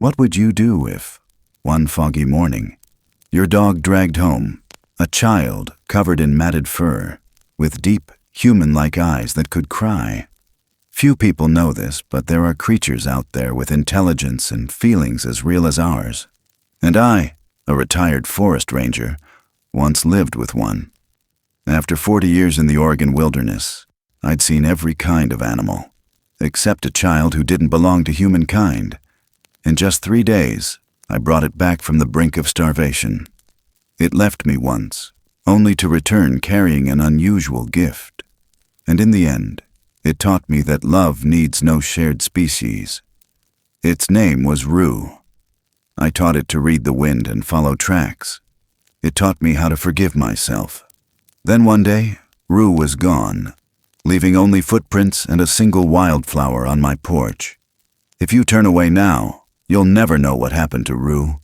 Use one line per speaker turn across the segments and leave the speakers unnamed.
What would you do if, one foggy morning, your dog dragged home a child covered in matted fur, with deep, human-like eyes that could cry? Few people know this, but there are creatures out there with intelligence and feelings as real as ours. And I, a retired forest ranger, once lived with one. After 40 years in the Oregon wilderness, I'd seen every kind of animal, except a child who didn't belong to humankind. In just 3 days, I brought it back from the brink of starvation. It left me once, only to return carrying an unusual gift. And in the end, it taught me that love needs no shared species. Its name was Rue. I taught it to read the wind and follow tracks. It taught me how to forgive myself. Then one day, Rue was gone, leaving only footprints and a single wildflower on my porch. If you turn away now, you'll never know what happened to Rue,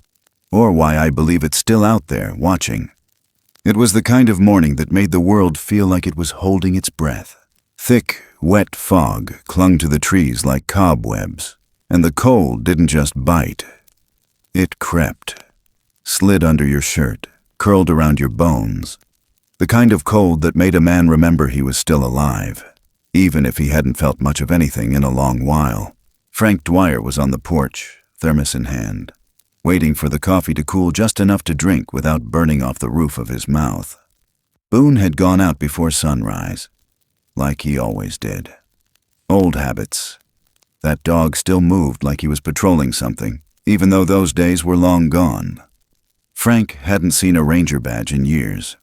or why I believe it's still out there, watching. It was the kind of morning that made the world feel like it was holding its breath. Thick, wet fog clung to the trees like cobwebs, and the cold didn't just bite. It crept, slid under your shirt, curled around your bones. The kind of cold that made a man remember he was still alive, even if he hadn't felt much of anything in a long while. Frank Dwyer was on the porch, thermos in hand, waiting for the coffee to cool just enough to drink without burning off the roof of his mouth. Boone had gone out before sunrise, like he always did. Old habits. That dog still moved like he was patrolling something, even though those days were long gone. Frank hadn't seen a ranger badge in years.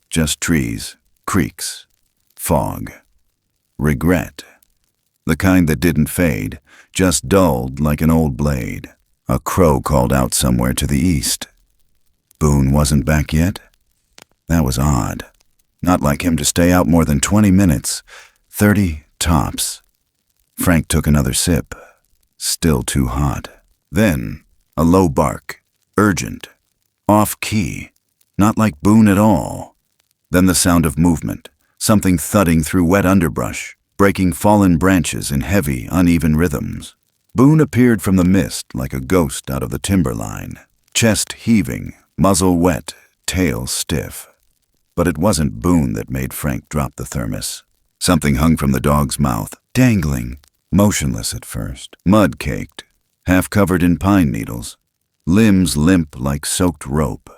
Just trees, creeks, fog, regret. The kind that didn't fade, just dulled like an old blade. A crow called out somewhere to the east. Boone wasn't back yet? That was odd. Not like him to stay out more than 20 minutes, 30 tops. Frank took another sip. Still too hot. Then, a low bark, urgent, off-key, not like Boone at all. Then the sound of movement, something thudding through wet underbrush, breaking fallen branches in heavy, uneven rhythms. Boone appeared from the mist like a ghost out of the timberline, chest heaving, muzzle wet, tail stiff. But it wasn't Boone that made Frank drop the thermos. Something hung from the dog's mouth, dangling, motionless at first, mud-caked, half covered in pine needles, limbs limp like soaked rope.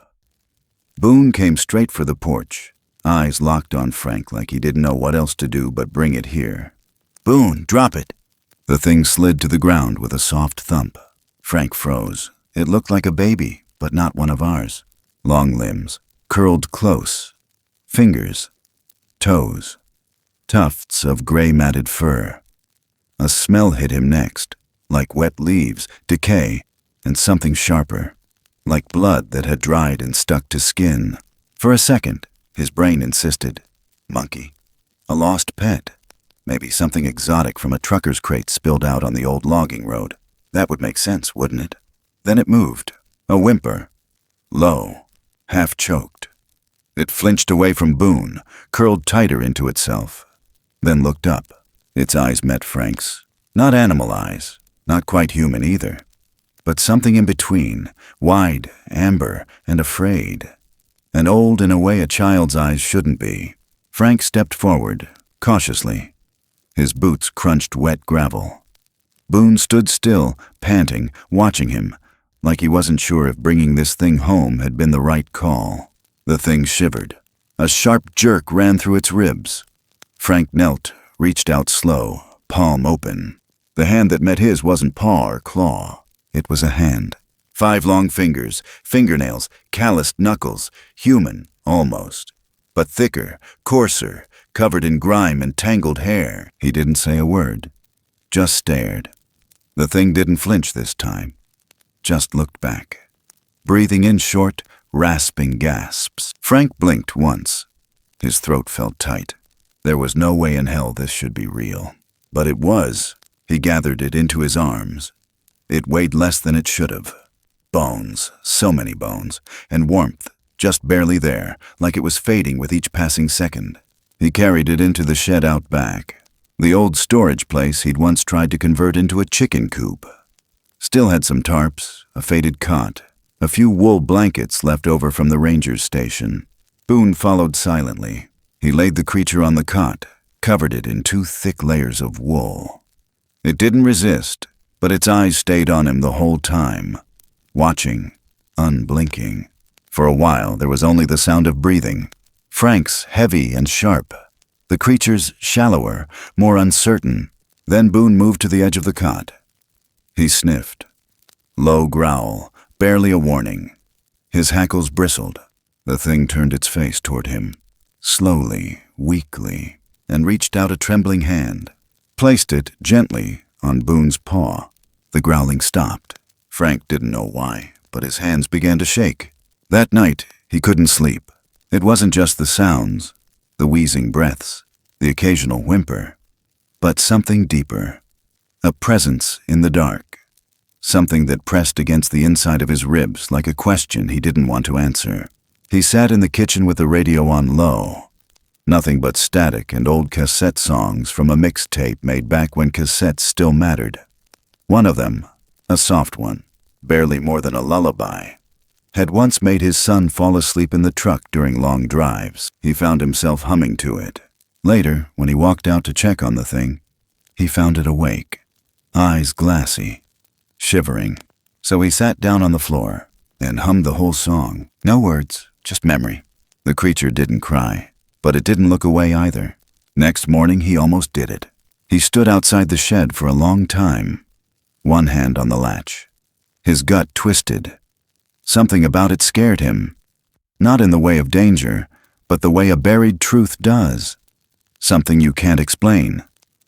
Boone came straight for the porch, eyes locked on Frank like he didn't know what else to do but bring it here. "Boone, drop it!" The thing slid to the ground with a soft thump. Frank froze. It looked like a baby, but not one of ours. Long limbs, curled close. Fingers, toes, tufts of gray matted fur. A smell hit him next, like wet leaves, decay, and something sharper, like blood that had dried and stuck to skin. For a second, his brain insisted, monkey, a lost pet, maybe something exotic from a trucker's crate spilled out on the old logging road. That would make sense, wouldn't it? Then it moved, a whimper, low, half-choked. It flinched away from Boone, curled tighter into itself, then looked up. Its eyes met Frank's. Not animal eyes, not quite human either, but something in between, wide, amber, and afraid. And old in a way a child's eyes shouldn't be. Frank stepped forward, cautiously. His boots crunched wet gravel. Boone stood still, panting, watching him, like he wasn't sure if bringing this thing home had been the right call. The thing shivered. A sharp jerk ran through its ribs. Frank knelt, reached out slow, palm open. The hand that met his wasn't paw or claw. It was a hand. 5 long fingers, fingernails, calloused knuckles, human, almost. But thicker, coarser, covered in grime and tangled hair. He didn't say a word, just stared. The thing didn't flinch this time, just looked back, breathing in short, rasping gasps. Frank blinked once. His throat felt tight. There was no way in hell this should be real. But it was. He gathered it into his arms. It weighed less than it should have. Bones, so many bones, and warmth, just barely there, like it was fading with each passing second. He carried it into the shed out back, the old storage place he'd once tried to convert into a chicken coop. Still had some tarps, a faded cot, a few wool blankets left over from the ranger's station. Boone followed silently. He laid the creature on the cot, covered it in 2 thick layers of wool. It didn't resist, but its eyes stayed on him the whole time, watching, unblinking. For a while, there was only the sound of breathing. Frank's heavy and sharp, the creature's shallower, more uncertain. Then Boone moved to the edge of the cot. He sniffed. Low growl, barely a warning. His hackles bristled. The thing turned its face toward him, slowly, weakly, and reached out a trembling hand, placed it gently on Boone's paw. The growling stopped. Frank didn't know why, but his hands began to shake. That night, he couldn't sleep. It wasn't just the sounds, the wheezing breaths, the occasional whimper, but something deeper. A presence in the dark. Something that pressed against the inside of his ribs like a question he didn't want to answer. He sat in the kitchen with the radio on low. Nothing but static and old cassette songs from a mixtape made back when cassettes still mattered. One of them, a soft one, barely more than a lullaby, had once made his son fall asleep in the truck during long drives. He found himself humming to it. Later, when he walked out to check on the thing, he found it awake, eyes glassy, shivering. So he sat down on the floor and hummed the whole song. No words, just memory. The creature didn't cry, but it didn't look away either. Next morning, he almost did it. He stood outside the shed for a long time, one hand on the latch. His gut twisted. Something about it scared him. Not in the way of danger, but the way a buried truth does. Something you can't explain.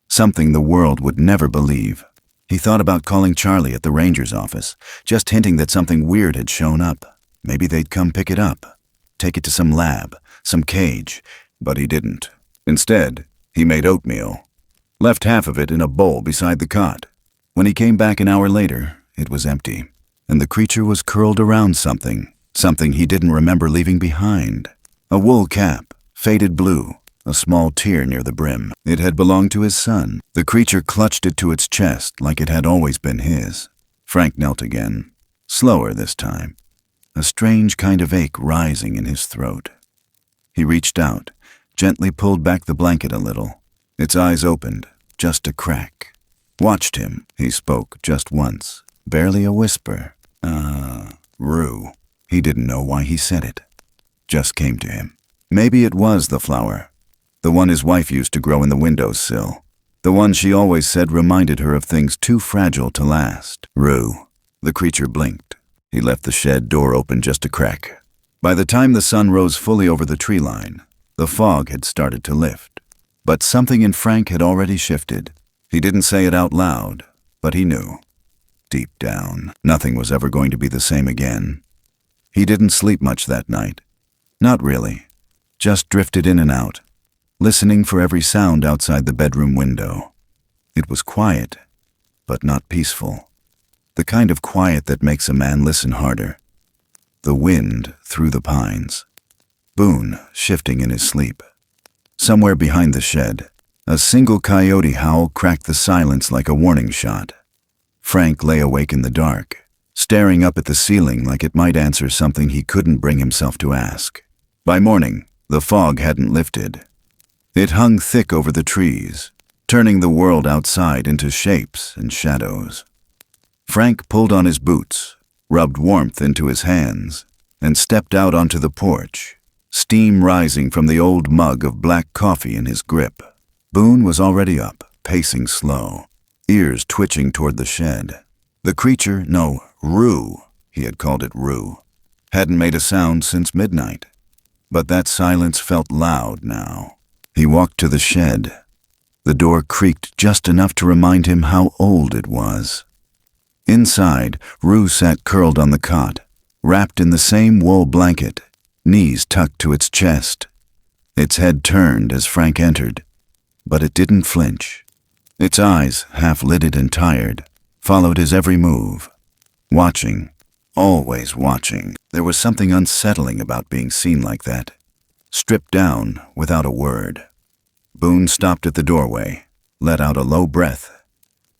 Something the world would never believe. He thought about calling Charlie at the ranger's office, just hinting that something weird had shown up. Maybe they'd come pick it up, take it to some lab, some cage, but he didn't. Instead, he made oatmeal, left half of it in a bowl beside the cot. When he came back an hour later, it was empty, and the creature was curled around something he didn't remember leaving behind. A wool cap, faded blue, a small tear near the brim. It had belonged to his son. The creature clutched it to its chest like it had always been his. Frank knelt again, slower this time, a strange kind of ache rising in his throat. He reached out, gently pulled back the blanket a little. Its eyes opened, just a crack. Watched him. He spoke just once, barely a whisper. Rue. He didn't know why he said it. Just came to him. Maybe it was the flower. The one his wife used to grow in the windowsill. The one she always said reminded her of things too fragile to last. Rue. The creature blinked. He left the shed door open just a crack. By the time the sun rose fully over the tree line, the fog had started to lift. But something in Frank had already shifted. He didn't say it out loud, but he knew. Deep down, nothing was ever going to be the same again. He didn't sleep much that night. Not really. Just drifted in and out, listening for every sound outside the bedroom window. It was quiet, but not peaceful. The kind of quiet that makes a man listen harder. The wind through the pines. Boone shifting in his sleep. Somewhere behind the shed, a single coyote howl cracked the silence like a warning shot. Frank lay awake in the dark, staring up at the ceiling like it might answer something he couldn't bring himself to ask. By morning, the fog hadn't lifted. It hung thick over the trees, turning the world outside into shapes and shadows. Frank pulled on his boots, rubbed warmth into his hands, and stepped out onto the porch, steam rising from the old mug of black coffee in his grip. Boone was already up, pacing slow, ears twitching toward the shed. The creature, no, Rue, he had called it Rue, hadn't made a sound since midnight. But that silence felt loud now. He walked to the shed. The door creaked just enough to remind him how old it was. Inside, Rue sat curled on the cot, wrapped in the same wool blanket, knees tucked to its chest. Its head turned as Frank entered, but it didn't flinch. Its eyes, half-lidded and tired, followed his every move. Watching, always watching. There was something unsettling about being seen like that, stripped down without a word. Boone stopped at the doorway, let out a low breath,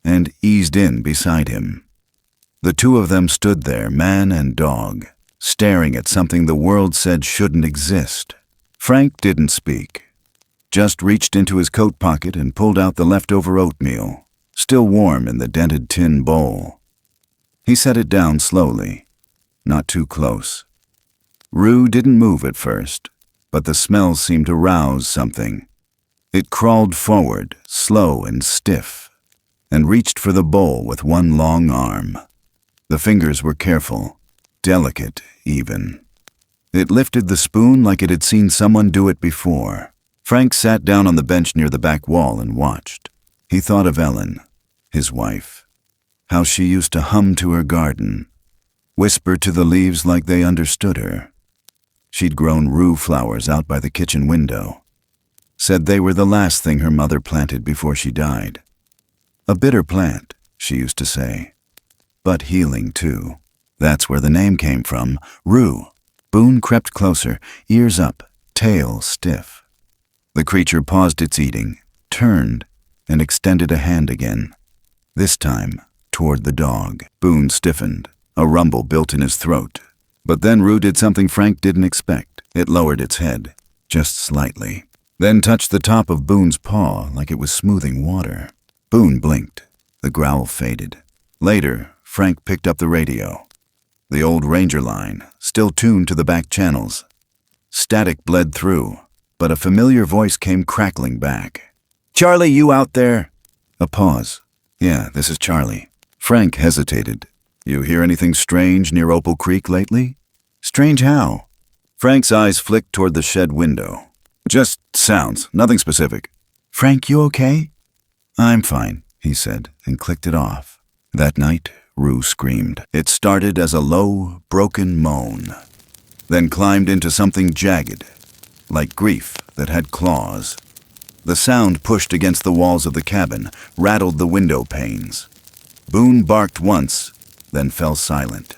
and eased in beside him. The two of them stood there, man and dog, staring at something the world said shouldn't exist. Frank didn't speak, just reached into his coat pocket and pulled out the leftover oatmeal, still warm in the dented tin bowl. He set it down slowly, not too close. Rue didn't move at first, but the smell seemed to rouse something. It crawled forward, slow and stiff, and reached for the bowl with one long arm. The fingers were careful, delicate even. It lifted the spoon like it had seen someone do it before. Frank sat down on the bench near the back wall and watched. He thought of Ellen, his wife, how she used to hum to her garden, whisper to the leaves like they understood her. She'd grown rue flowers out by the kitchen window, said they were the last thing her mother planted before she died. A bitter plant, she used to say, but healing too. That's where the name came from, Rue. Boone crept closer, ears up, tail stiff. The creature paused its eating, turned, and extended a hand again, this time toward the dog. Boone stiffened, a rumble built in his throat. But then Rue did something Frank didn't expect. It lowered its head, just slightly, then touched the top of Boone's paw like it was smoothing water. Boone blinked. The growl faded. Later, Frank picked up the radio. The old Ranger line, still tuned to the back channels. Static bled through, but a familiar voice came crackling back. "Charlie, you out there?" A pause. "Yeah, this is Charlie." Frank hesitated. "You hear anything strange near Opal Creek lately?" "Strange how?" Frank's eyes flicked toward the shed window. "Just sounds, nothing specific." "Frank, you okay?" "I'm fine," he said, and clicked it off. That night, Rue screamed. It started as a low, broken moan, then climbed into something jagged, like grief that had claws. The sound pushed against the walls of the cabin, rattled the window panes. Boone barked once, then fell silent.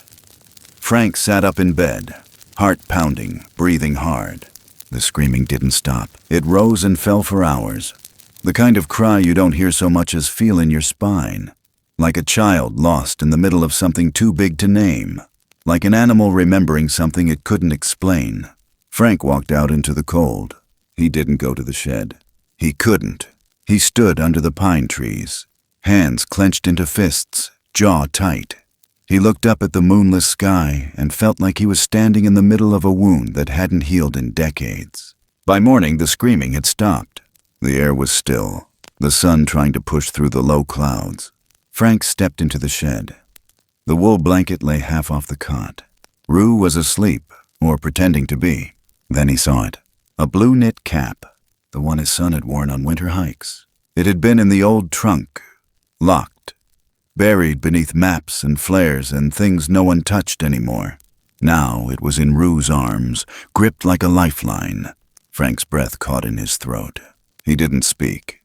Frank sat up in bed, heart pounding, breathing hard. The screaming didn't stop. It rose and fell for hours. The kind of cry you don't hear so much as feel in your spine. Like a child lost in the middle of something too big to name. Like an animal remembering something it couldn't explain. Frank walked out into the cold. He didn't go to the shed. He couldn't. He stood under the pine trees, hands clenched into fists, jaw tight. He looked up at the moonless sky and felt like he was standing in the middle of a wound that hadn't healed in decades. By morning, the screaming had stopped. The air was still, the sun trying to push through the low clouds. Frank stepped into the shed. The wool blanket lay half off the cot. Rue was asleep, or pretending to be. Then he saw it. A blue knit cap, the one his son had worn on winter hikes. It had been in the old trunk, locked, buried beneath maps and flares and things no one touched anymore. Now it was in Rue's arms, gripped like a lifeline. Frank's breath caught in his throat. He didn't speak,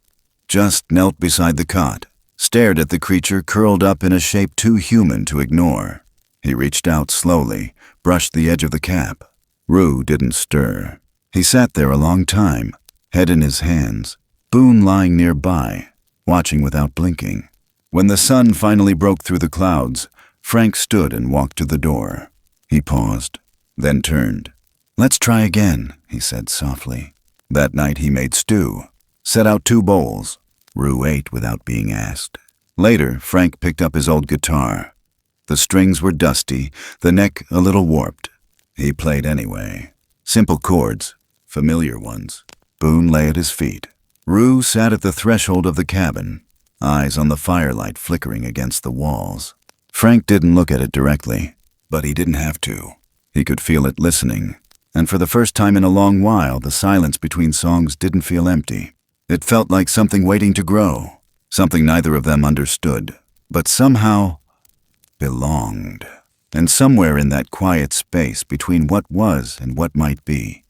just knelt beside the cot, stared at the creature curled up in a shape too human to ignore. He reached out slowly, brushed the edge of the cap. Rue didn't stir. He sat there a long time, head in his hands, Boone lying nearby, watching without blinking. When the sun finally broke through the clouds, Frank stood and walked to the door. He paused, then turned. "Let's try again," he said softly. That night he made stew, set out 2 bowls. Rue ate without being asked. Later, Frank picked up his old guitar. The strings were dusty, the neck a little warped. He played anyway. Simple chords, familiar ones. Boone lay at his feet. Rue sat at the threshold of the cabin, eyes on the firelight flickering against the walls. Frank didn't look at it directly, but he didn't have to. He could feel it listening, and for the first time in a long while, the silence between songs didn't feel empty. It felt like something waiting to grow, something neither of them understood, but somehow belonged. And somewhere in that quiet space between what was and what might be,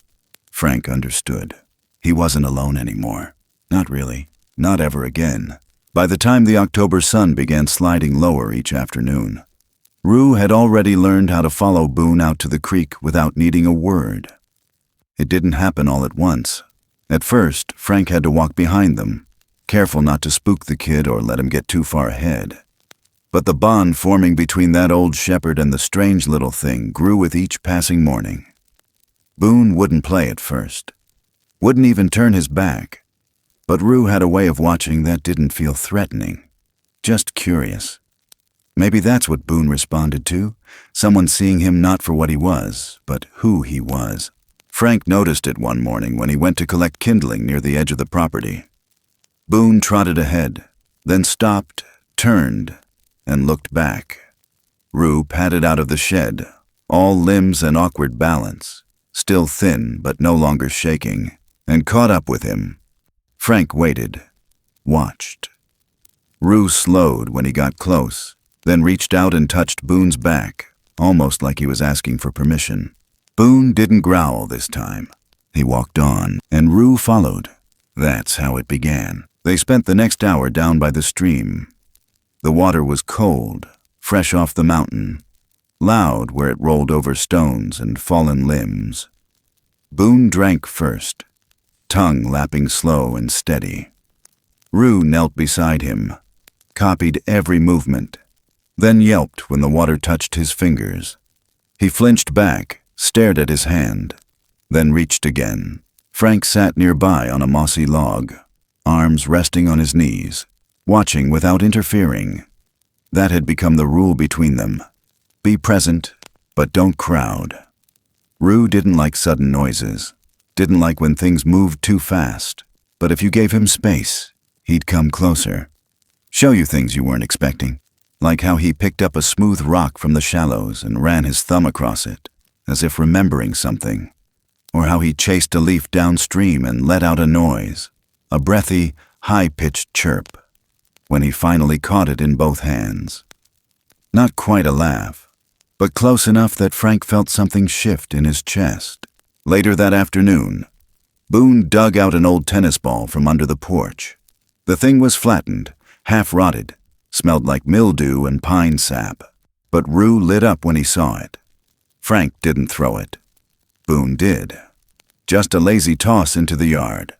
Frank understood. He wasn't alone anymore. Not really. Not ever again. By the time the October sun began sliding lower each afternoon, Rue had already learned how to follow Boone out to the creek without needing a word. It didn't happen all at once. At first, Frank had to walk behind them, careful not to spook the kid or let him get too far ahead. But the bond forming between that old shepherd and the strange little thing grew with each passing morning. Boone wouldn't play at first, wouldn't even turn his back, but Rue had a way of watching that didn't feel threatening, just curious. Maybe that's what Boone responded to, someone seeing him not for what he was, but who he was. Frank noticed it one morning when he went to collect kindling near the edge of the property. Boone trotted ahead, then stopped, turned, and looked back. Rue padded out of the shed, all limbs and awkward balance, still thin but no longer shaking, and caught up with him. Frank waited, watched. Rue slowed when he got close, then reached out and touched Boone's back, almost like he was asking for permission. Boone didn't growl this time. He walked on, and Rue followed. That's how it began. They spent the next hour down by the stream. The water was cold, fresh off the mountain, loud where it rolled over stones and fallen limbs. Boone drank first, tongue lapping slow and steady. Rue knelt beside him, copied every movement, then yelped when the water touched his fingers. He flinched back, stared at his hand, then reached again. Frank sat nearby on a mossy log, arms resting on his knees, watching without interfering. That had become the rule between them. Be present, but don't crowd. Rue didn't like sudden noises, didn't like when things moved too fast, but if you gave him space, he'd come closer. Show you things you weren't expecting, like how he picked up a smooth rock from the shallows and ran his thumb across it, as if remembering something, or how he chased a leaf downstream and let out a noise, a breathy, high-pitched chirp, when he finally caught it in both hands. Not quite a laugh, but close enough that Frank felt something shift in his chest. Later that afternoon, Boone dug out an old tennis ball from under the porch. The thing was flattened, half-rotted, smelled like mildew and pine sap, but Rue lit up when he saw it. Frank didn't throw it. Boone did. Just a lazy toss into the yard.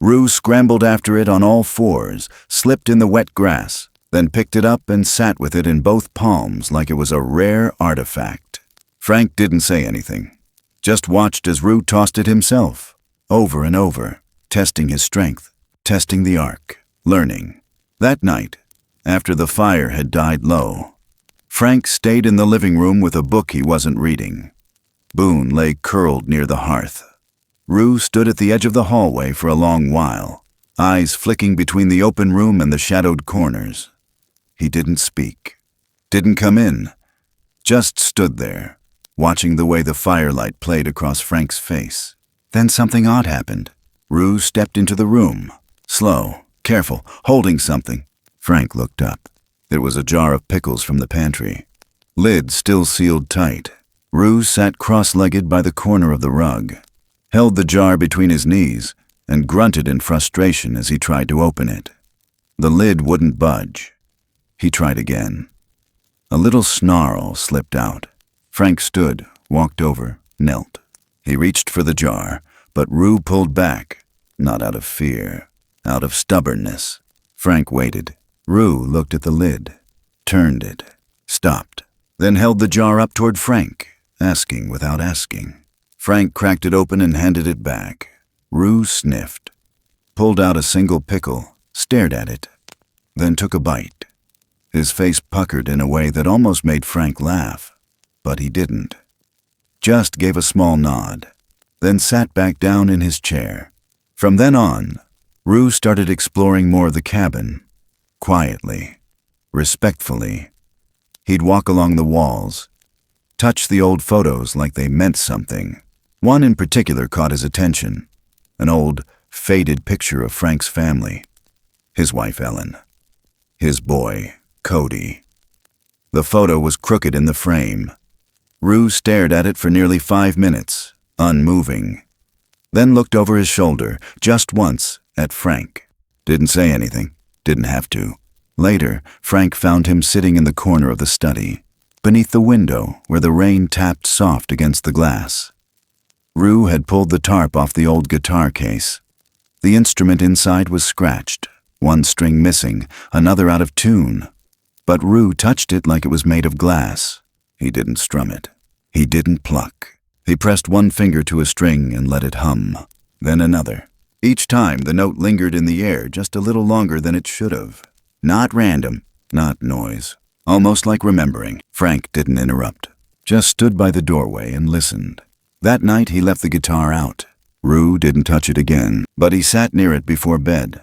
Rue scrambled after it on all fours, slipped in the wet grass, then picked it up and sat with it in both palms like it was a rare artifact. Frank didn't say anything, just watched as Rue tossed it himself, over and over, testing his strength, testing the arc, learning. That night, after the fire had died low, Frank stayed in the living room with a book he wasn't reading. Boone lay curled near the hearth. Rue stood at the edge of the hallway for a long while, eyes flicking between the open room and the shadowed corners. He didn't speak, didn't come in, just stood there, watching the way the firelight played across Frank's face. Then something odd happened. Rue stepped into the room, slow, careful, holding something. Frank looked up. It was a jar of pickles from the pantry. Lid still sealed tight. Rue sat cross-legged by the corner of the rug, held the jar between his knees, and grunted in frustration as he tried to open it. The lid wouldn't budge. He tried again. A little snarl slipped out. Frank stood, walked over, knelt. He reached for the jar, but Rue pulled back, not out of fear, out of stubbornness. Frank waited. Rue looked at the lid, turned it, stopped, then held the jar up toward Frank, asking without asking. Frank cracked it open and handed it back. Rue sniffed, pulled out a single pickle, stared at it, then took a bite. His face puckered in a way that almost made Frank laugh, but he didn't. Just gave a small nod, then sat back down in his chair. From then on, Rue started exploring more of the cabin, quietly, respectfully. He'd walk along the walls, touch the old photos like they meant something. One in particular caught his attention, an old, faded picture of Frank's family, his wife Ellen, his boy, Cody. The photo was crooked in the frame. Rue stared at it for nearly 5 minutes, unmoving, then looked over his shoulder, just once, at Frank. Didn't say anything, didn't have to. Later, Frank found him sitting in the corner of the study, beneath the window where the rain tapped soft against the glass. Rue had pulled the tarp off the old guitar case. The instrument inside was scratched, one string missing, another out of tune. But Rue touched it like it was made of glass. He didn't strum it. He didn't pluck. He pressed one finger to a string and let it hum, then another. Each time the note lingered in the air just a little longer than it should have. Not random, not noise. Almost like remembering. Frank didn't interrupt, just stood by the doorway and listened. That night he left the guitar out. Rue didn't touch it again, but he sat near it before bed.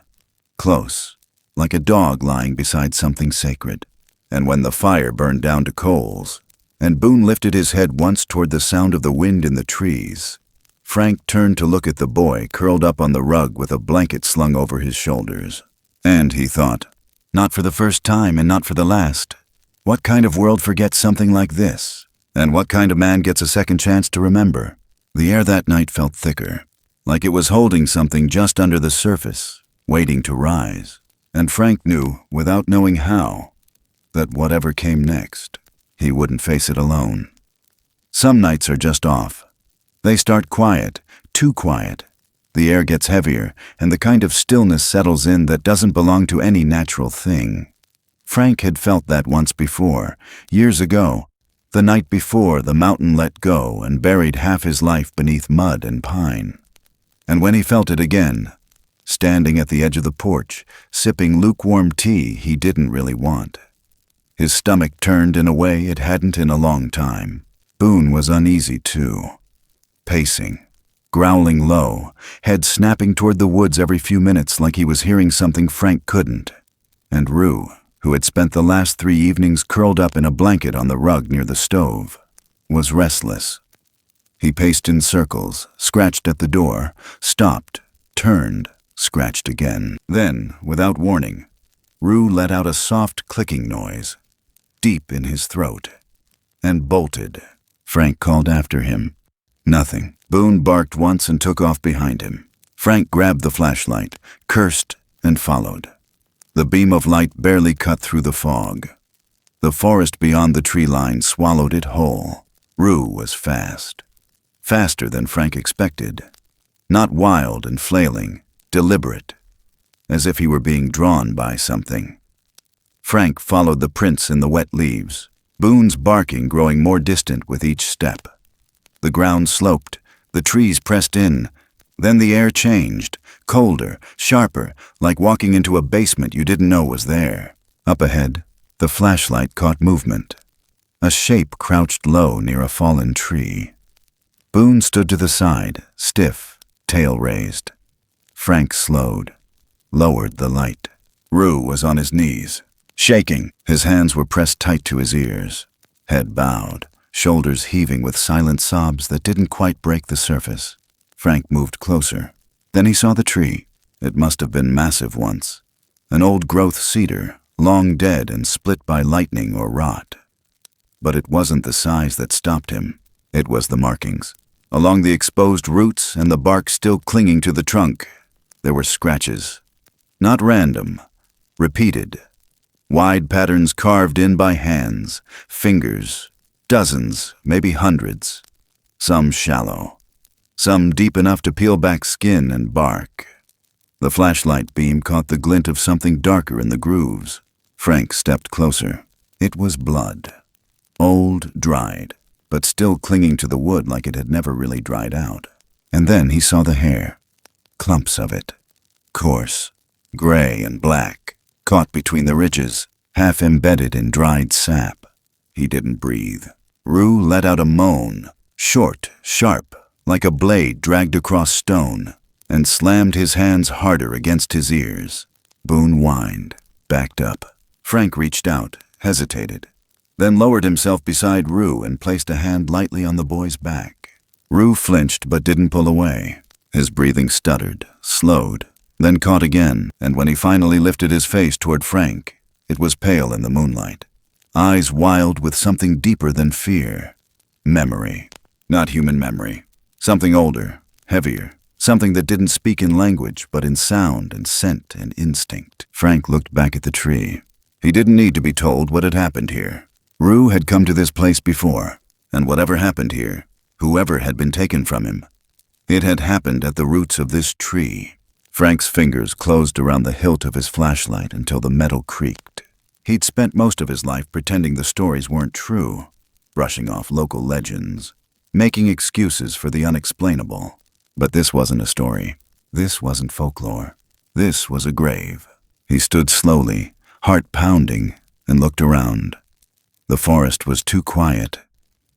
Close, like a dog lying beside something sacred. And when the fire burned down to coals, and Boone lifted his head once toward the sound of the wind in the trees, Frank turned to look at the boy curled up on the rug with a blanket slung over his shoulders. And he thought, not for the first time and not for the last. What kind of world forgets something like this? And what kind of man gets a second chance to remember? The air that night felt thicker, like it was holding something just under the surface, waiting to rise. And Frank knew, without knowing how, that whatever came next, he wouldn't face it alone. Some nights are just off. They start quiet, too quiet. The air gets heavier, and the kind of stillness settles in that doesn't belong to any natural thing. Frank had felt that once before, years ago, the night before the mountain let go and buried half his life beneath mud and pine. And when he felt it again, standing at the edge of the porch, sipping lukewarm tea he didn't really want, his stomach turned in a way it hadn't in a long time. Boone was uneasy too, pacing, growling low, head snapping toward the woods every few minutes like he was hearing something Frank couldn't. And Rue, who had spent the last 3 evenings curled up in a blanket on the rug near the stove, was restless. He paced in circles, scratched at the door, stopped, turned, scratched again. Then, without warning, Rue let out a soft clicking noise, deep in his throat, and bolted. Frank called after him. Nothing. Boone barked once and took off behind him. Frank grabbed the flashlight, cursed, and followed. The beam of light barely cut through the fog. The forest beyond the tree line swallowed it whole. Rue was fast. Faster than Frank expected. Not wild and flailing, deliberate, as if he were being drawn by something. Frank followed the prints in the wet leaves, Boone's barking growing more distant with each step. The ground sloped, the trees pressed in, then the air changed, colder, sharper, like walking into a basement you didn't know was there. Up ahead, the flashlight caught movement. A shape crouched low near a fallen tree. Boone stood to the side, stiff, tail raised. Frank slowed, lowered the light. Rue was on his knees, shaking. His hands were pressed tight to his ears, head bowed, shoulders heaving with silent sobs that didn't quite break the surface. Frank moved closer. Then he saw the tree. It must have been massive once. An old-growth cedar, long dead and split by lightning or rot. But it wasn't the size that stopped him. It was the markings. Along the exposed roots and the bark still clinging to the trunk, there were scratches. Not random, repeated. Wide patterns carved in by hands, fingers, dozens, maybe hundreds. Some shallow, some deep enough to peel back skin and bark. The flashlight beam caught the glint of something darker in the grooves. Frank stepped closer. It was blood. Old, dried, but still clinging to the wood like it had never really dried out. And then he saw the hair. Clumps of it. Coarse, gray and black, caught between the ridges, half embedded in dried sap. He didn't breathe. Rue let out a moan, short, sharp, like a blade dragged across stone, and slammed his hands harder against his ears. Boone whined, backed up. Frank reached out, hesitated, then lowered himself beside Rue and placed a hand lightly on the boy's back. Rue flinched but didn't pull away. His breathing stuttered, slowed, then caught again, and when he finally lifted his face toward Frank, it was pale in the moonlight. Eyes wild with something deeper than fear. Memory. Not human memory. Something older, heavier. Something that didn't speak in language, but in sound and scent and instinct. Frank looked back at the tree. He didn't need to be told what had happened here. Rue had come to this place before, and whatever happened here, whoever had been taken from him, it had happened at the roots of this tree. Frank's fingers closed around the hilt of his flashlight until the metal creaked. He'd spent most of his life pretending the stories weren't true, brushing off local legends, making excuses for the unexplainable. But this wasn't a story. This wasn't folklore. This was a grave. He stood slowly, heart pounding, and looked around. The forest was too quiet.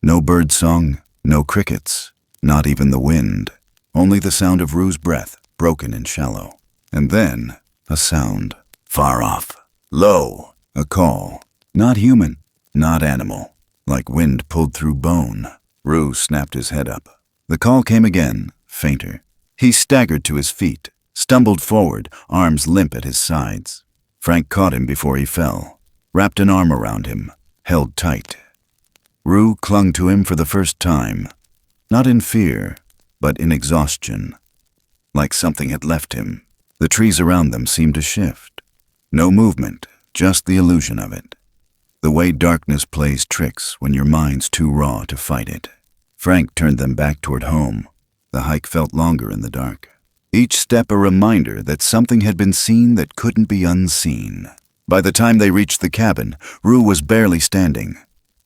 No bird song, no crickets, not even the wind. Only the sound of Rue's breath, broken and shallow. And then, a sound. Far off. Low. A call. Not human. Not animal. Like wind pulled through bone. Rue snapped his head up. The call came again, fainter. He staggered to his feet, stumbled forward, arms limp at his sides. Frank caught him before he fell, wrapped an arm around him, held tight. Rue clung to him for the first time, not in fear, but in exhaustion. Like something had left him. The trees around them seemed to shift. No movement, just the illusion of it. The way darkness plays tricks when your mind's too raw to fight it. Frank turned them back toward home. The hike felt longer in the dark. Each step a reminder that something had been seen that couldn't be unseen. By the time they reached the cabin, Rue was barely standing.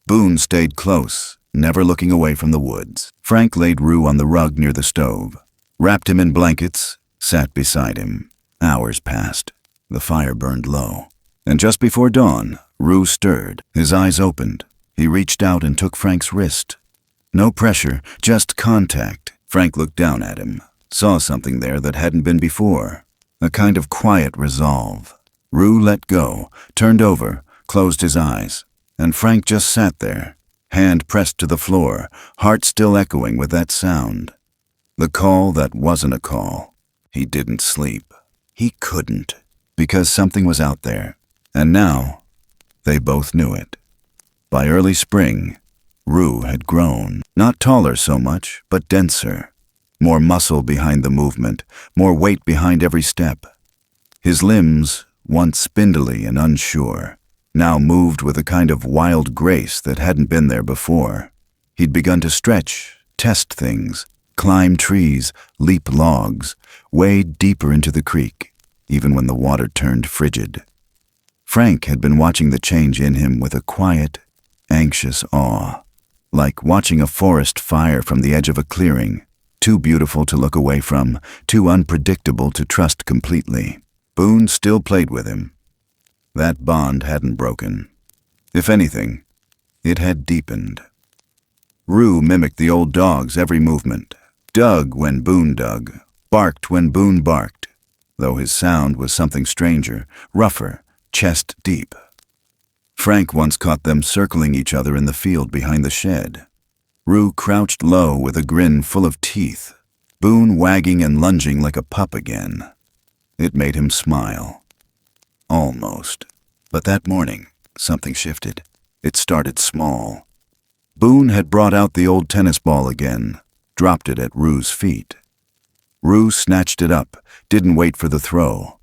Boone stayed close, never looking away from the woods. Frank laid Rue on the rug near the stove, wrapped him in blankets, sat beside him. Hours passed. The fire burned low. And just before dawn, Rue stirred. His eyes opened. He reached out and took Frank's wrist. No pressure, just contact. Frank looked down at him, saw something there that hadn't been before. A kind of quiet resolve. Rue let go, turned over, closed his eyes. And Frank just sat there, hand pressed to the floor, heart still echoing with that sound. The call that wasn't a call. He didn't sleep. He couldn't, because something was out there. And now, they both knew it. By early spring, Rue had grown. Not taller so much, but denser. More muscle behind the movement, more weight behind every step. His limbs, once spindly and unsure, now moved with a kind of wild grace that hadn't been there before. He'd begun to stretch, test things, climb trees, leap logs, wade deeper into the creek, even when the water turned frigid. Frank had been watching the change in him with a quiet, anxious awe, like watching a forest fire from the edge of a clearing, too beautiful to look away from, too unpredictable to trust completely. Boone still played with him. That bond hadn't broken. If anything, it had deepened. Rue mimicked the old dog's every movement, dug when Boone dug, barked when Boone barked, though his sound was something stranger, rougher, chest deep. Frank once caught them circling each other in the field behind the shed. Rue crouched low with a grin full of teeth, Boone wagging and lunging like a pup again. It made him smile. Almost. But that morning, something shifted. It started small. Boone had brought out the old tennis ball again, dropped it at Rue's feet. Rue snatched it up, didn't wait for the throw.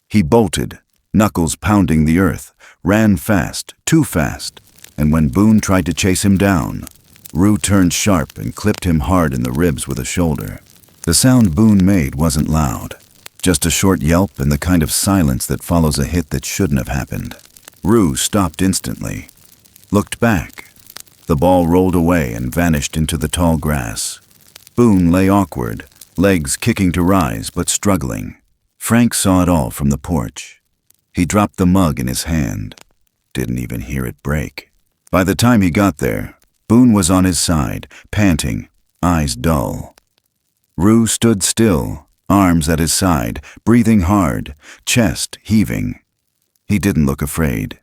He bolted, knuckles pounding the earth, ran fast, too fast, and when Boone tried to chase him down, Rue turned sharp and clipped him hard in the ribs with a shoulder. The sound Boone made wasn't loud, just a short yelp and the kind of silence that follows a hit that shouldn't have happened. Rue stopped instantly, looked back. The ball rolled away and vanished into the tall grass. Boone lay awkward, legs kicking to rise but struggling. Frank saw it all from the porch. He dropped the mug in his hand. Didn't even hear it break. By the time he got there, Boone was on his side, panting, eyes dull. Rue stood still, arms at his side, breathing hard, chest heaving. He didn't look afraid.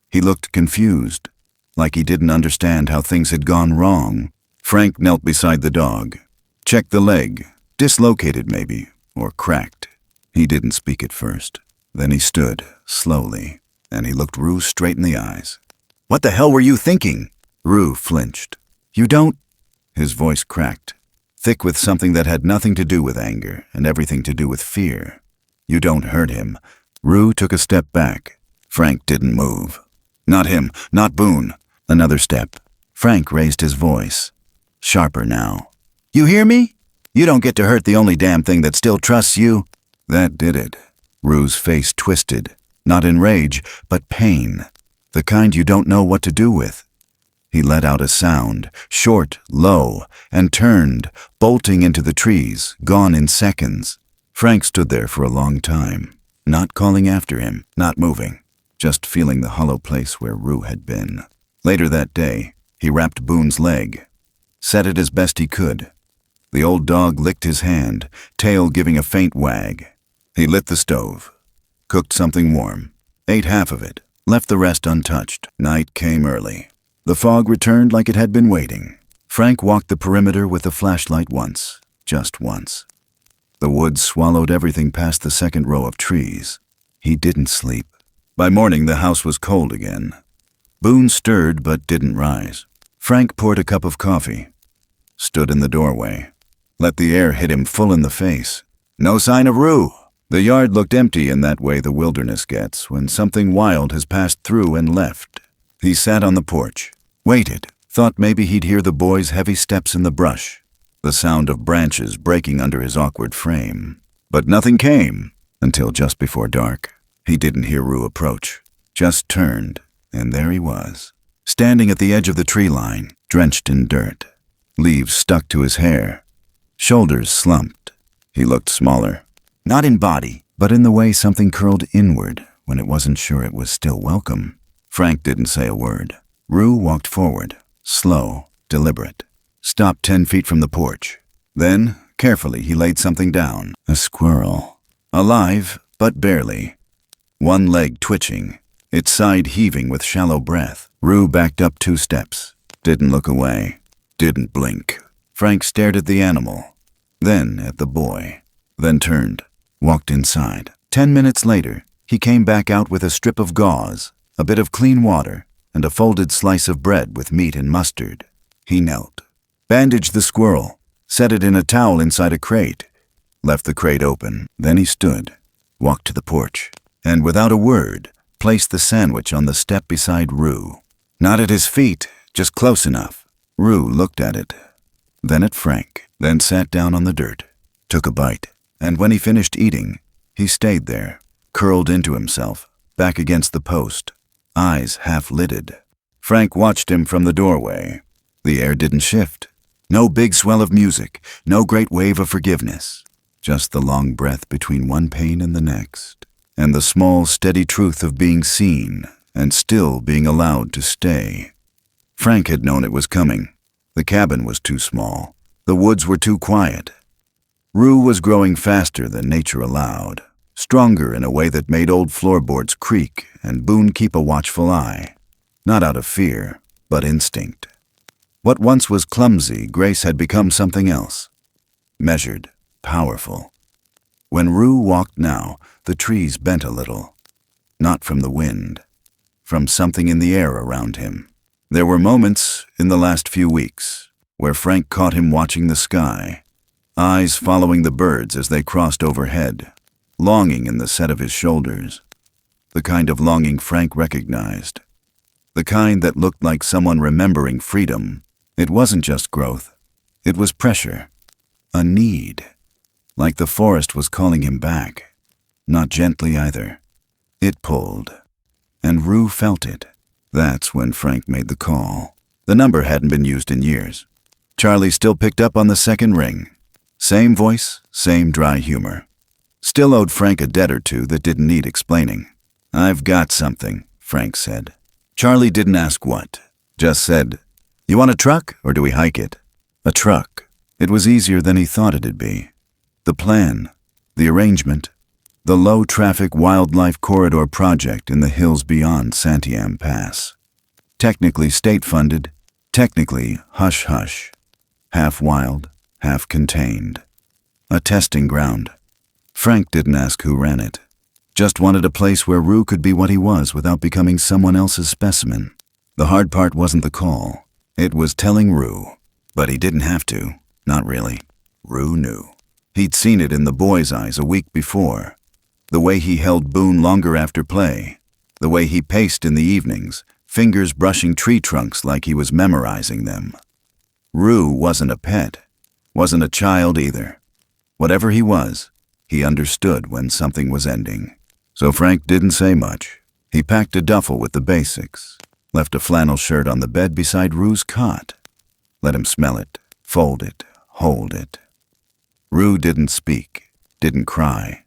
He looked confused, like he didn't understand how things had gone wrong. Frank knelt beside the dog, checked the leg, dislocated maybe, or cracked. He didn't speak at first. Then he stood, slowly, and he looked Rue straight in the eyes. "What the hell were you thinking?" Rue flinched. "You don't—" His voice cracked, thick with something that had nothing to do with anger and everything to do with fear. "You don't hurt him." Rue took a step back. Frank didn't move. Not him, not Boone. Another step. Frank raised his voice, sharper now. "You hear me? You don't get to hurt the only damn thing that still trusts you." That did it. Rue's face twisted, not in rage, but pain. The kind you don't know what to do with. He let out a sound, short, low, and turned, bolting into the trees, gone in seconds. Frank stood there for a long time, not calling after him, not moving, just feeling the hollow place where Rue had been. Later that day, he wrapped Boone's leg, set it as best he could. The old dog licked his hand, tail giving a faint wag. He lit the stove, cooked something warm, ate half of it, left the rest untouched. Night came early. The fog returned like it had been waiting. Frank walked the perimeter with the flashlight once, just once. The woods swallowed everything past the second row of trees. He didn't sleep. By morning, the house was cold again. Boone stirred but didn't rise. Frank poured a cup of coffee, stood in the doorway, let the air hit him full in the face. No sign of Rue. The yard looked empty in that way the wilderness gets when something wild has passed through and left. He sat on the porch, waited, thought maybe he'd hear the boy's heavy steps in the brush, the sound of branches breaking under his awkward frame. But nothing came until just before dark. He didn't hear Rue approach, just turned, and there he was, standing at the edge of the tree line, drenched in dirt. Leaves stuck to his hair, shoulders slumped. He looked smaller, not in body, but in the way something curled inward when it wasn't sure it was still welcome. Frank didn't say a word. Rue walked forward, slow, deliberate, stopped 10 feet from the porch. Then, carefully, he laid something down. A squirrel. Alive, but barely. One leg twitching, its side heaving with shallow breath. Rue backed up 2 steps, didn't look away, didn't blink. Frank stared at the animal, then at the boy, then turned, walked inside. 10 minutes later, he came back out with a strip of gauze, a bit of clean water, and a folded slice of bread with meat and mustard. He knelt, bandaged the squirrel, set it in a towel inside a crate, left the crate open. Then he stood, walked to the porch, and without a word, placed the sandwich on the step beside Rue. Not at his feet, just close enough. Rue looked at it, then at Frank, then sat down on the dirt, took a bite, and when he finished eating, he stayed there, curled into himself, back against the post, eyes half-lidded. Frank watched him from the doorway. The air didn't shift. No big swell of music, no great wave of forgiveness. Just the long breath between one pain and the next, and the small, steady truth of being seen and still being allowed to stay. Frank had known it was coming. The cabin was too small. The woods were too quiet. Rue was growing faster than nature allowed, stronger in a way that made old floorboards creak and Boone keep a watchful eye. Not out of fear, but instinct. What once was clumsy, Grace had become something else. Measured, powerful. When Rue walked now, the trees bent a little. Not from the wind, from something in the air around him. There were moments in the last few weeks where Frank caught him watching the sky, eyes following the birds as they crossed overhead, longing in the set of his shoulders. The kind of longing Frank recognized. The kind that looked like someone remembering freedom. It wasn't just growth. It was pressure. A need. Like the forest was calling him back. Not gently either. It pulled. And Rue felt it. That's when Frank made the call. The number hadn't been used in years. Charlie still picked up on the second ring. Same voice, same dry humor. Still owed Frank a debt or two that didn't need explaining. "I've got something," Frank said. Charlie didn't ask what, just said, "You want a truck, or do we hike it?" A truck. It was easier than he thought it'd be. The plan, the arrangement, the low-traffic wildlife corridor project in the hills beyond Santiam Pass. Technically state-funded, technically hush-hush. Half wild, half contained. A testing ground. Frank didn't ask who ran it. Just wanted a place where Rue could be what he was without becoming someone else's specimen. The hard part wasn't the call. It was telling Rue. But he didn't have to. Not really. Rue knew. He'd seen it in the boy's eyes a week before. The way he held Boone longer after play. The way he paced in the evenings, fingers brushing tree trunks like he was memorizing them. Rue wasn't a pet. Wasn't a child either. Whatever he was, he understood when something was ending. So Frank didn't say much. He packed a duffel with the basics, left a flannel shirt on the bed beside Rue's cot. Let him smell it, fold it, hold it. Rue didn't speak, didn't cry,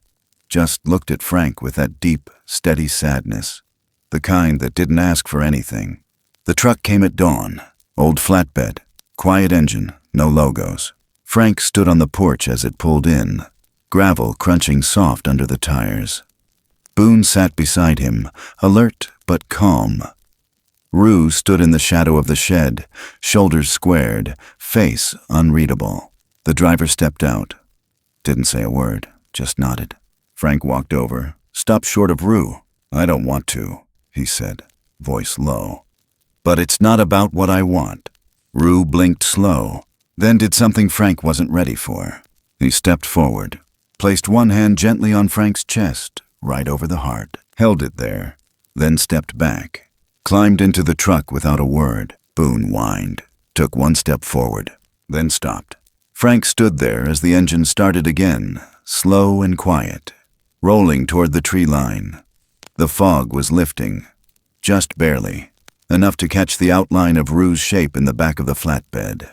just looked at Frank with that deep, steady sadness, the kind that didn't ask for anything. The truck came at dawn, old flatbed, quiet engine, no logos. Frank stood on the porch as it pulled in, gravel crunching soft under the tires. Boone sat beside him, alert but calm. Rue stood in the shadow of the shed, shoulders squared, face unreadable. The driver stepped out. Didn't say a word, just nodded. Frank walked over, stopped short of Rue. "I don't want to," he said, voice low. "But it's not about what I want." Rue blinked slow, then did something Frank wasn't ready for. He stepped forward, placed one hand gently on Frank's chest, right over the heart, held it there, then stepped back, climbed into the truck without a word. Boone whined, took one step forward, then stopped. Frank stood there as the engine started again, slow and quiet, rolling toward the tree line. The fog was lifting, just barely, enough to catch the outline of Rue's shape in the back of the flatbed.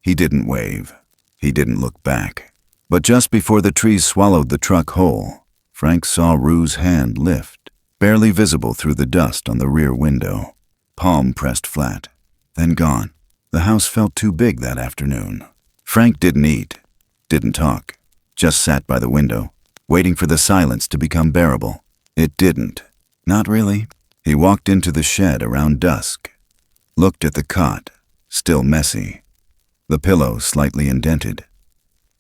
He didn't wave. He didn't look back. But just before the trees swallowed the truck whole, Frank saw Rue's hand lift, barely visible through the dust on the rear window, palm pressed flat, then gone. The house felt too big that afternoon. Frank didn't eat, didn't talk, just sat by the window, waiting for the silence to become bearable. It didn't. Not really. He walked into the shed around dusk, looked at the cot, still messy, the pillow slightly indented,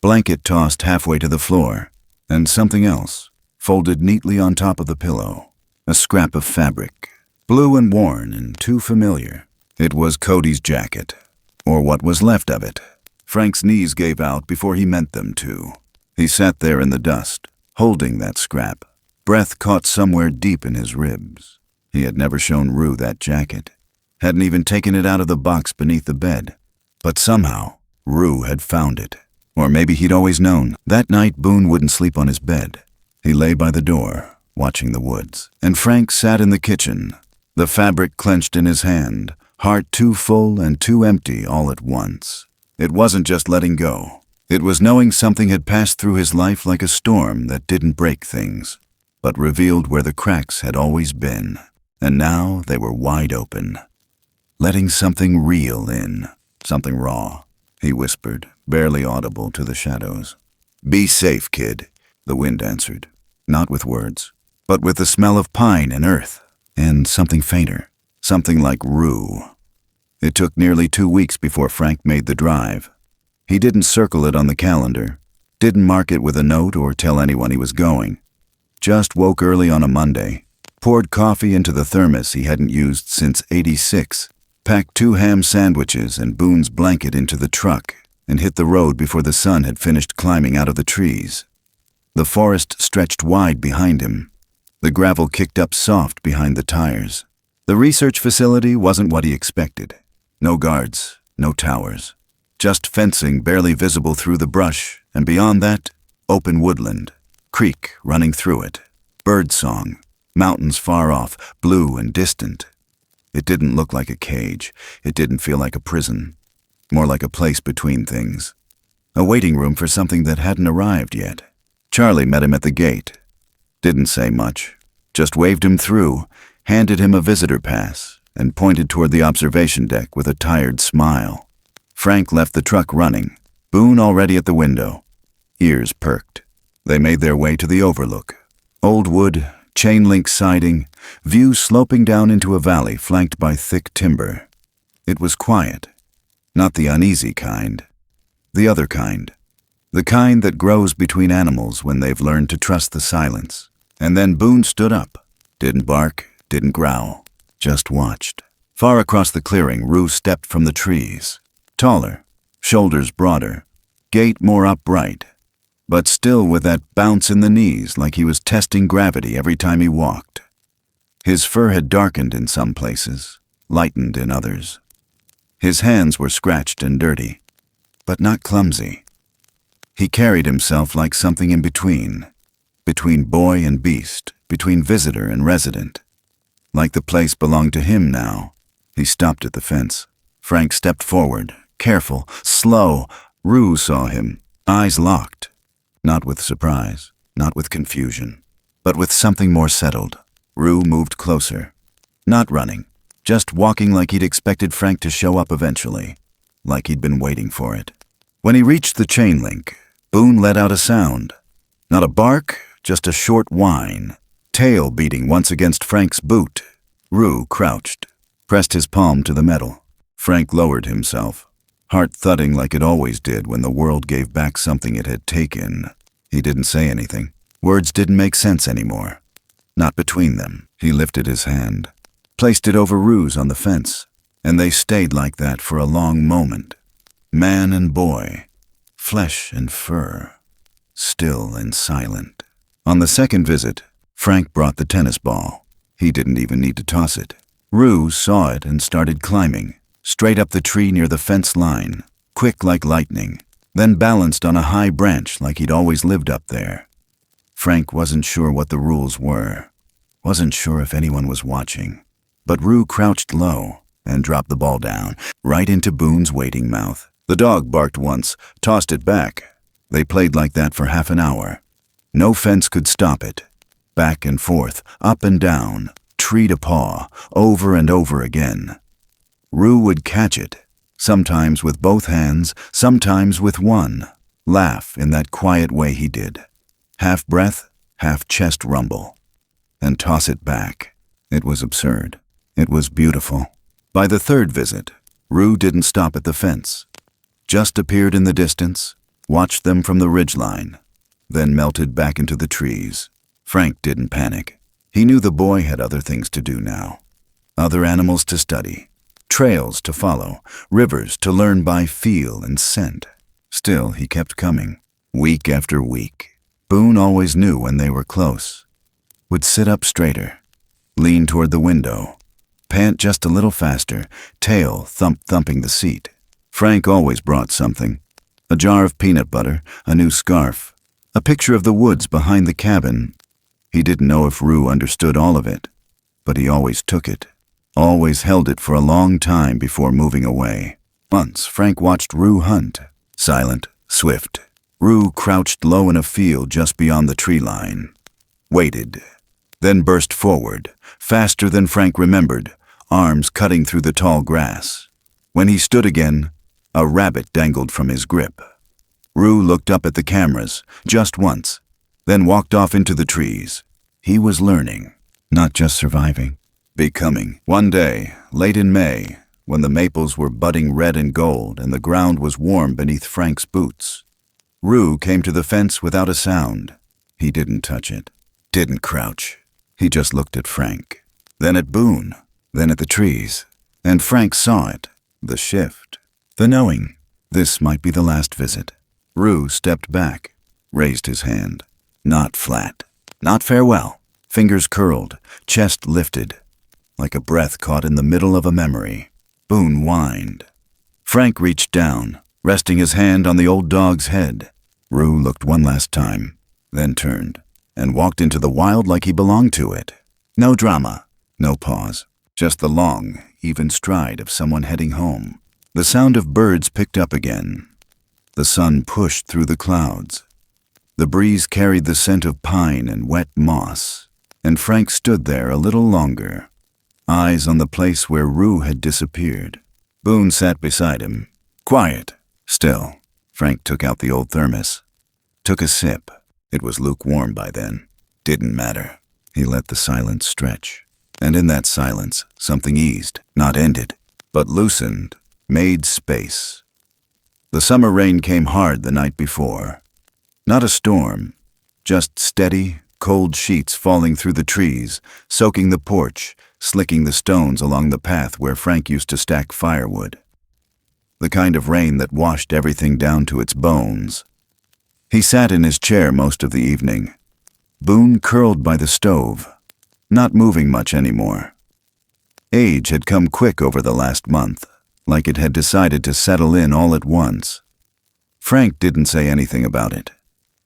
blanket tossed halfway to the floor, and something else, folded neatly on top of the pillow, a scrap of fabric, blue and worn and too familiar. It was Cody's jacket, or what was left of it. Frank's knees gave out before he meant them to. He sat there in the dust, holding that scrap, breath caught somewhere deep in his ribs. He had never shown Rue that jacket, hadn't even taken it out of the box beneath the bed. But somehow, Rue had found it. Or maybe he'd always known. That night, Boone wouldn't sleep on his bed. He lay by the door, watching the woods. And Frank sat in the kitchen, the fabric clenched in his hand, heart too full and too empty all at once. It wasn't just letting go. It was knowing something had passed through his life like a storm that didn't break things, but revealed where the cracks had always been. And now they were wide open. Letting something real in, something raw, he whispered, barely audible to the shadows. "Be safe, kid," the wind answered, not with words, but with the smell of pine and earth, and something fainter, something like Rue. It took nearly 2 weeks before Frank made the drive. He didn't circle it on the calendar, didn't mark it with a note or tell anyone he was going. Just woke early on a Monday, poured coffee into the thermos he hadn't used since '86, packed 2 ham sandwiches and Boone's blanket into the truck, and hit the road before the sun had finished climbing out of the trees. The forest stretched wide behind him. The gravel kicked up soft behind the tires. The research facility wasn't what he expected. No guards, no towers. Just fencing barely visible through the brush, and beyond that, open woodland, creek running through it, bird song, mountains far off, blue and distant. It didn't look like a cage. It didn't feel like a prison. More like a place between things. A waiting room for something that hadn't arrived yet. Charlie met him at the gate. Didn't say much. Just waved him through, handed him a visitor pass, and pointed toward the observation deck with a tired smile. Frank left the truck running, Boone already at the window. Ears perked. They made their way to the overlook. Old wood, chain-link siding, view sloping down into a valley flanked by thick timber. It was quiet. Not the uneasy kind. The other kind. The kind that grows between animals when they've learned to trust the silence. And then Boone stood up. Didn't bark, didn't growl. Just watched. Far across the clearing, Rue stepped from the trees. Taller, shoulders broader, gait more upright, but still with that bounce in the knees like he was testing gravity every time he walked. His fur had darkened in some places, lightened in others. His hands were scratched and dirty, but not clumsy. He carried himself like something in between boy and beast, between visitor and resident. like the place belonged to him now. He stopped at the fence. Frank stepped forward, careful, slow. Rue saw him, eyes locked. Not with surprise, not with confusion, but with something more settled. Rue moved closer. Not running, just walking like he'd expected Frank to show up eventually, like he'd been waiting for it. When he reached the chain link, Boone let out a sound. Not a bark, just a short whine, tail beating once against Frank's boot. Rue crouched, pressed his palm to the metal. Frank lowered himself, heart thudding like it always did when the world gave back something it had taken. He didn't say anything. Words didn't make sense anymore. Not between them. He lifted his hand, placed it over Rue's on the fence, and they stayed like that for a long moment. Man and boy, flesh and fur, still and silent. On the second visit, Frank brought the tennis ball. He didn't even need to toss it. Rue saw it and started climbing, straight up the tree near the fence line, quick like lightning, then balanced on a high branch like he'd always lived up there. Frank wasn't sure what the rules were, wasn't sure if anyone was watching, but Rue crouched low and dropped the ball down, right into Boone's waiting mouth. The dog barked once, tossed it back. They played like that for half an hour. No fence could stop it. Back and forth, up and down, tree to paw, over and over again. Rue would catch it, sometimes with both hands, sometimes with one, laugh in that quiet way he did. Half breath, half chest rumble, and toss it back. It was absurd. It was beautiful. By the third visit, Rue didn't stop at the fence, just appeared in the distance, watched them from the ridgeline, then melted back into the trees. Frank didn't panic. He knew the boy had other things to do now. Other animals to study, trails to follow, rivers to learn by feel and scent. Still, he kept coming, week after week. Boone always knew when they were close. Would sit up straighter, lean toward the window, pant just a little faster, tail thumping the seat. Frank always brought something. A jar of peanut butter, a new scarf, a picture of the woods behind the cabin. He didn't know if Rue understood all of it, but he always took it, always held it for a long time before moving away. Once, Frank watched Rue hunt, silent, swift. Rue crouched low in a field just beyond the tree line, waited, then burst forward, faster than Frank remembered, arms cutting through the tall grass. When he stood again, a rabbit dangled from his grip. Rue looked up at the cameras, just once, then walked off into the trees. He was learning, not just surviving, becoming. One day, late in May, when the maples were budding red and gold and the ground was warm beneath Frank's boots, Rue came to the fence without a sound. He didn't touch it, didn't crouch. He just looked at Frank, then at Boone, then at the trees. And Frank saw it, the shift, the knowing. This might be the last visit. Rue stepped back, raised his hand. Not flat, not farewell. Fingers curled, chest lifted, like a breath caught in the middle of a memory. Boone whined. Frank reached down, resting his hand on the old dog's head. Rue looked one last time, then turned, and walked into the wild like he belonged to it. No drama, no pause, just the long, even stride of someone heading home. The sound of birds picked up again. The sun pushed through the clouds. The breeze carried the scent of pine and wet moss, and Frank stood there a little longer, eyes on the place where Rue had disappeared. Boone sat beside him, quiet, still. Frank took out the old thermos, took a sip. It was lukewarm by then. Didn't matter. He let the silence stretch. And in that silence, something eased, not ended, but loosened, made space. The summer rain came hard the night before. Not a storm, just steady, cold sheets falling through the trees, soaking the porch, slicking the stones along the path where Frank used to stack firewood. The kind of rain that washed everything down to its bones. He sat in his chair most of the evening, Boone curled by the stove, not moving much anymore. Age had come quick over the last month, like it had decided to settle in all at once. Frank didn't say anything about it,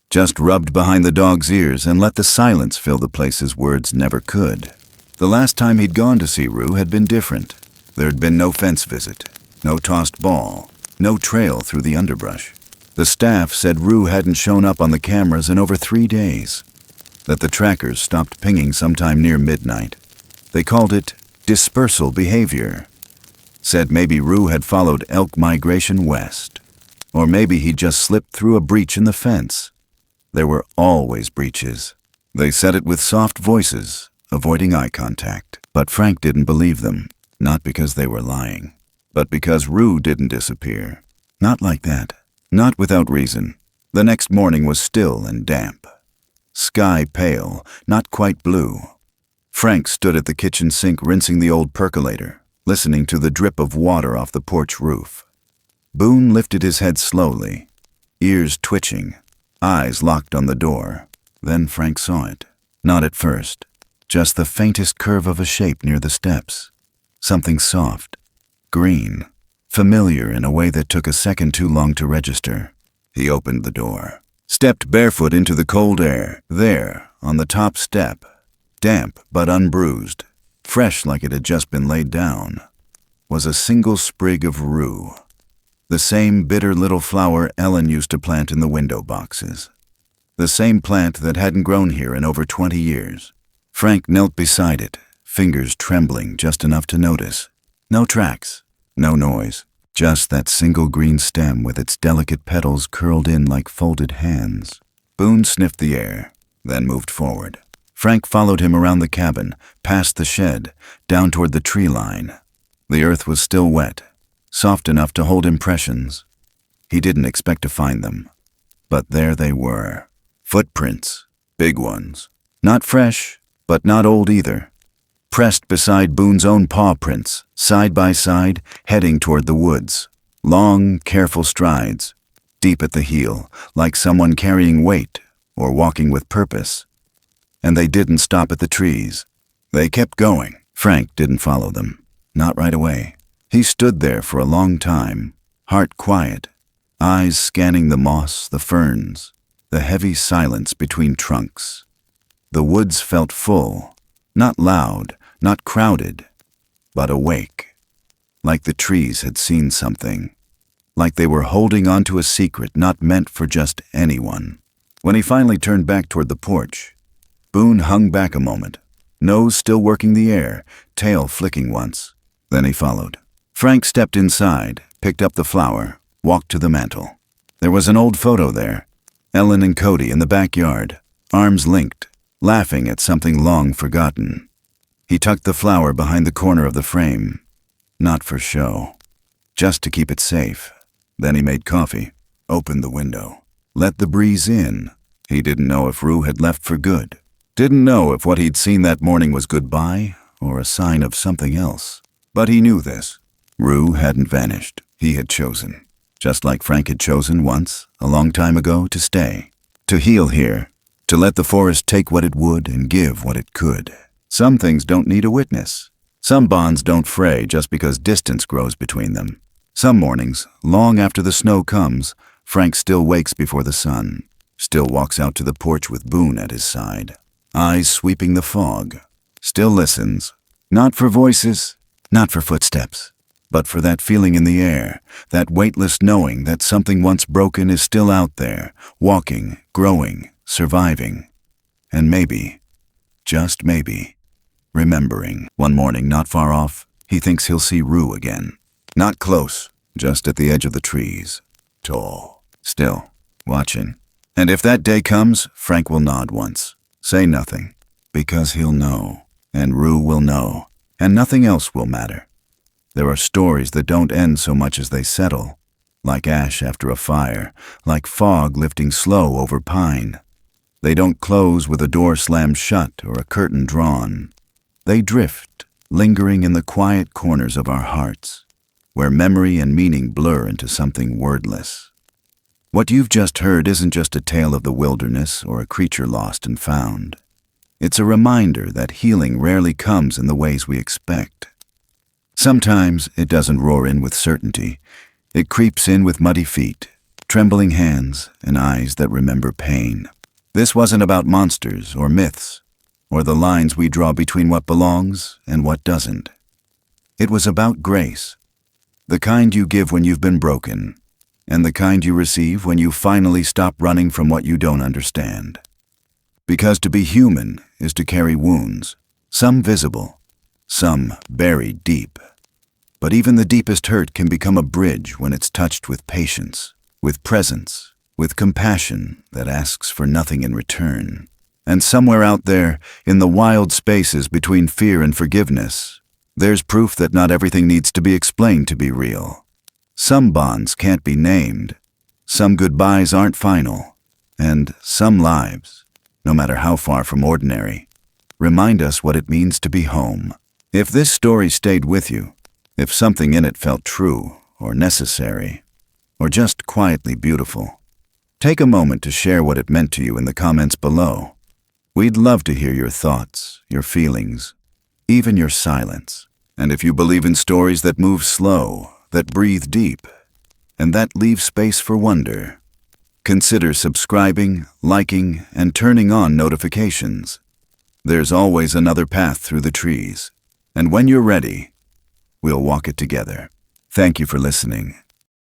just rubbed behind the dog's ears and let the silence fill the places words never could. The last time he'd gone to see Rue had been different. There'd been no fence visit, no tossed ball, no trail through the underbrush. The staff said Rue hadn't shown up on the cameras in over 3 days, that the trackers stopped pinging sometime near midnight. They called it dispersal behavior. Said maybe Rue had followed elk migration west, or maybe he just slipped through a breach in the fence. There were always breaches. They said it with soft voices, avoiding eye contact. But Frank didn't believe them, not because they were lying, but because Rue didn't disappear. Not like that. Not without reason. The next morning was still and damp. Sky pale, not quite blue. Frank stood at the kitchen sink rinsing the old percolator, listening to the drip of water off the porch roof. Boone lifted his head slowly, ears twitching, eyes locked on the door. Then Frank saw it. Not at first, just the faintest curve of a shape near the steps. Something soft, green, familiar in a way that took a second too long to register. He opened the door, stepped barefoot into the cold air. There, on the top step, damp but unbruised, fresh like it had just been laid down, was a single sprig of rue. The same bitter little flower Ellen used to plant in the window boxes. The same plant that hadn't grown here in over 20 years. Frank knelt beside it, fingers trembling just enough to notice. No tracks, no noise, just that single green stem with its delicate petals curled in like folded hands. Boone sniffed the air, then moved forward. Frank followed him around the cabin, past the shed, down toward the tree line. The earth was still wet, soft enough to hold impressions. He didn't expect to find them, but there they were. Footprints, big ones. Not fresh, but not old either. Pressed beside Boone's own paw prints, side by side, heading toward the woods. Long, careful strides, deep at the heel, like someone carrying weight or walking with purpose. And they didn't stop at the trees. They kept going. Frank didn't follow them. Not right away. He stood there for a long time, heart quiet, eyes scanning the moss, the ferns, the heavy silence between trunks. The woods felt full, not loud, not crowded, but awake. Like the trees had seen something. Like they were holding on to a secret not meant for just anyone. When he finally turned back toward the porch, Boone hung back a moment, nose still working the air, tail flicking once. Then he followed. Frank stepped inside, picked up the flower, walked to the mantel. There was an old photo there. Ellen and Cody in the backyard, arms linked, laughing at something long forgotten. He tucked the flower behind the corner of the frame. Not for show, just to keep it safe. Then he made coffee, opened the window, let the breeze in. He didn't know if Rue had left for good. Didn't know if what he'd seen that morning was goodbye or a sign of something else. But he knew this. Rue hadn't vanished. He had chosen. Just like Frank had chosen once, a long time ago, to stay. To heal here. To let the forest take what it would and give what it could. Some things don't need a witness. Some bonds don't fray just because distance grows between them. Some mornings, long after the snow comes, Frank still wakes before the sun. Still walks out to the porch with Boone at his side. Eyes sweeping the fog. Still listens. Not for voices, not for footsteps, but for that feeling in the air, that weightless knowing that something once broken is still out there, walking, growing, surviving, and maybe, just maybe, remembering. One morning, not far off, he thinks he'll see Rue again. Not close, just at the edge of the trees. Tall, still, watching. And if that day comes, Frank will nod once, say nothing, because he'll know, and Rue will know, and nothing else will matter. There are stories that don't end so much as they settle, like ash after a fire, like fog lifting slow over pine. They don't close with a door slammed shut or a curtain drawn. They drift, lingering in the quiet corners of our hearts, where memory and meaning blur into something wordless. What you've just heard isn't just a tale of the wilderness or a creature lost and found. It's a reminder that healing rarely comes in the ways we expect. Sometimes it doesn't roar in with certainty. It creeps in with muddy feet, trembling hands, and eyes that remember pain. This wasn't about monsters or myths or the lines we draw between what belongs and what doesn't. It was about grace, the kind you give when you've been broken, and the kind you receive when you finally stop running from what you don't understand. Because to be human is to carry wounds, some visible, some buried deep. But even the deepest hurt can become a bridge when it's touched with patience, with presence, with compassion that asks for nothing in return. And somewhere out there, in the wild spaces between fear and forgiveness, there's proof that not everything needs to be explained to be real. Some bonds can't be named, some goodbyes aren't final, and some lives, no matter how far from ordinary, remind us what it means to be home. If this story stayed with you, if something in it felt true or necessary, or just quietly beautiful, take a moment to share what it meant to you in the comments below. We'd love to hear your thoughts, your feelings, even your silence. And if you believe in stories that move slow, that breathe deep, and that leave space for wonder, consider subscribing, liking, and turning on notifications. There's always another path through the trees, and when you're ready, we'll walk it together. Thank you for listening.